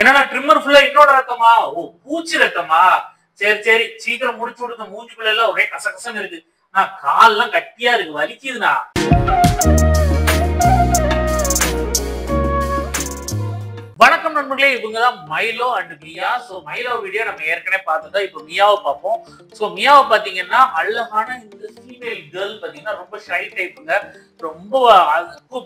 என்னன்னா ட்ரிம்மர் ஃபுல்லா என்னோட ரத்தமா? ஓ பூச்சி ரத்தமா? சரி சரி சீக்கிரம் முடிச்சு விடுங்க. மூஞ்சிக்குள்ள எல்லாம் ஒரே கசகசன்னு இருக்கு. நான் கால்லாம் கட்டியா இருக்கு, வலிக்குதுண்ணா. வணக்கம் நண்பர்களே, இவங்கதான் Milo and Mia. So Milo video நம்ம ஏற்கனவே பார்த்ததா. இப்போ மியாவை பார்ப்போம். சோ மியாவை பாத்தீங்கன்னா அழகான இந்த ஃபீமேல் கேர்ள் பாத்தீங்கன்னா ரொம்ப ஷை டைப்புங்க. ரொம்ப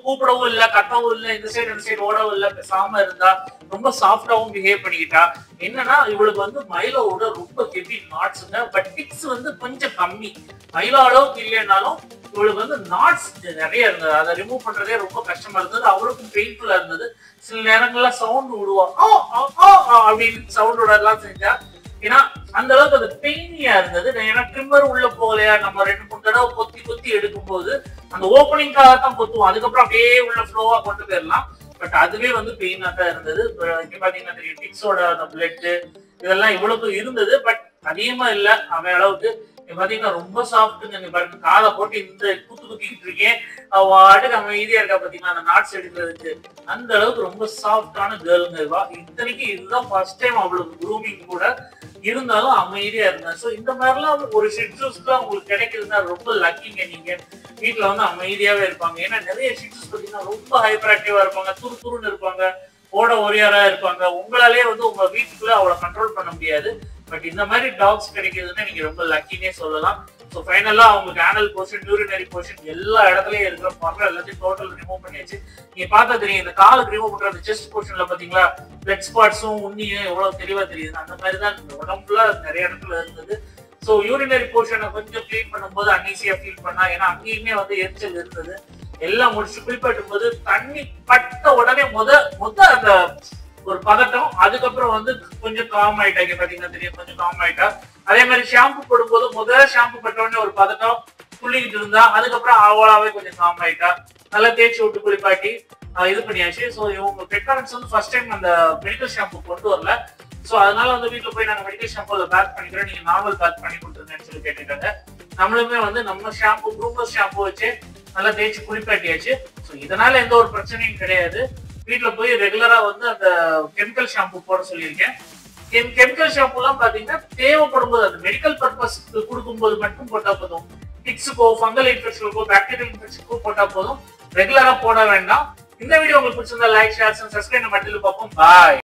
கூப்பிடவும் இல்ல, கத்தவும் இல்ல, இந்த சைடு ஓடவும் இல்ல, பேசாம இருந்தா. ரொம்ப சாஃப்டாவும் பிஹேவ் பண்ணிக்கிட்டா. என்னன்னா இவளுக்கு வந்து மைலோவோட ரொம்ப ஹெவி நாட்ஸுங்க. பட் டிக்ஸ் வந்து கொஞ்சம் கம்மி. மைலோ அளவுக்கு இல்லைன்னாலும் இவளுக்கு வந்து நாட்ஸ் நிறைய இருந்தது. அதை ரிமூவ் பண்றதே ரொம்ப கஷ்டமா இருந்தது. அவளுக்கும் பெயின்ஃபுல்லா இருந்தது. சில நேரங்கள்ல சவுண்ட் விடுவா, அப்படின்னு சவுண்ட் விடலாம் செஞ்சா. ஏன்னா அந்த அளவுக்கு அது பெயினியா இருந்தது. ஏன்னா ட்ரிம்மர் உள்ள போகலையா, நம்ம 2-3 தடவை கொத்தி எடுக்கும் போது அந்த ஓப்பனிங்காக தான் கொத்துவோம். அதுக்கப்புறம் அப்படியே உள்ள ஃப்ளோவா கொண்டு போயிடலாம். பட் அதுவே வந்து பெயினா தான் இருந்தது. இங்க பாத்தீங்கன்னா தெரியும் டிக்ஸோட அந்த பிளட் இதெல்லாம் இவ்வளவு இருந்தது. பட் அதிகமா இல்ல அவன் அளவுக்கு. பாத்தீங்கன்னா ரொம்ப சாஃப்ட்டுங்க. பாருங்க, காதை போட்டு இந்த குத்திக்கிட்டு இருக்கேன், அடுக்கு அமைதியா இருக்கா. பாத்தீங்கன்னா அந்த நாட்ஸ் எடுக்கிறதுக்கு அந்த அளவுக்கு ரொம்ப சாஃப்டான கேர்ளுங்க. இத்தனைக்கு இதுதான் ஃபர்ஸ்ட் டைம் அவளுக்கு க்ரூமிங் கூட. இருந்தாலும் அமைதியா இருந்தேன். ஸோ இந்த மாதிரிலாம் ஒரு ஷிட்ஸுஸ்க்குலாம் உங்களுக்கு கிடைக்குதுன்னா ரொம்ப லக்கிங்க. நீங்க வீட்டுல வந்து அமைதியாவே இருப்பாங்க. ஏன்னா நிறைய ஷிட்ஸஸ் பாத்தீங்கன்னா ரொம்ப ஹைப்பர் ஆக்டிவா இருப்பாங்க, துருன்னு இருப்பாங்க, ஒரியாரா இருப்பாங்க. உங்களாலே வந்து உங்க வீட்டுக்குள்ள அவளை கண்ட்ரோல் பண்ண முடியாது. பட் இந்த மாதிரி டாக்ஸ் கிடைக்குதுன்னா நீங்க ரொம்ப லக்கினே சொல்லலாம். ஸோ ஃபைனலா அவங்களுக்கு ஆனல் போர்ஷன், யூரினரி போர்ஷன் எல்லா இடத்துலயும் இருக்கிற பக்கம் எல்லாத்தையும் டோட்டல் ரிமூவ் பண்ணியாச்சு. நீங்க பார்த்தா தெரியும், இந்த காலுக்கு ரிமூவ் பண்ற அந்த செஸ்ட் போர்ஷன்ல பாத்தீங்களா பிளட் ஸ்பாட்ஸும் உண்ணியும் எவ்வளவு தெளிவா தெரியுது. அந்த மாதிரி தான் உடம்புல நிறைய இடத்துல இருந்தது. ஸோ யூரினரி போர்ஷனை கொஞ்சம் கிளீன் பண்ணும்போது அன்ஈஸியா ஃபீல் பண்ணா. ஏன்னா அங்கேயுமே வந்து எரிச்சல் இருந்தது. எல்லாம் முடிச்சு குளிப்பாட்டும் போது தண்ணி பட்ட உடனே முத அந்த ஒரு பதட்டம், அதுக்கப்புறம் வந்து கொஞ்சம் காம் ஆயிட்டா. பாத்தீங்கன்னா தெரியும், கொஞ்சம் காம் ஆயிட்டா. அதே மாதிரி ஷாம்பு போடும்போது முதல்ல ஷாம்பு பட்ட உடனே ஒரு பதட்டம் துள்ளிக்கிட்டு இருந்தா. அதுக்கப்புறம் அவளாவே கொஞ்சம் காம் ஆயிட்டா. நல்லா தேய்ச்சி விட்டு குளிப்பாட்டி இது பண்ணியாச்சு. ஸோ இவங்க பெட் பேரண்ட்ஸ் வந்து ஃபர்ஸ்ட் டைம் அந்த மெடிக்கல் ஷாம்பு கொண்டு வரல. ஸோ அதனால வந்து வீட்டுல போய் நாங்க மெடிக்கல் ஷாம்புல பேக் பண்ணிக்கிறோம், நீங்க நார்மல் பேக் பண்ணி கொடுத்துருங்கன்னு சொல்லி கேட்டுட்டாங்க. நம்மளுமே வந்து நம்ம ஷாம்பு ப்ரூமர் ஷாம்பு வச்சு நல்லா தேய்ச்சி குளிப்பாட்டியாச்சு. ஸோ இதனால எந்த ஒரு பிரச்சனையும் கிடையாது. வீட்டுல போய் ரெகுலரா வந்து அந்த கெமிக்கல் ஷாம்பு போட சொல்லியிருக்கேன். கெமிக்கல் ஷாம்பு எல்லாம் பாத்தீங்கன்னா தேவைப்படும் போது, அந்த மெடிக்கல் பர்பஸ் கொடுக்கும் போது மட்டும் போட்டா போதும். டிக்ஸுக்கோ, ஃபங்கல் இன்ஃபெக்ஷனுக்கோ, பாக்டீரியல் இன்ஃபெக்ஷனுக்கோ போட்டா போதும். ரெகுலரா போட வேண்டாம். இந்த வீடியோ உங்களுக்கு பிடிச்சிருந்தா லைக், ஷேர், சப்ஸ்கிரைப் மட்டும் பார்ப்போம். பாய்.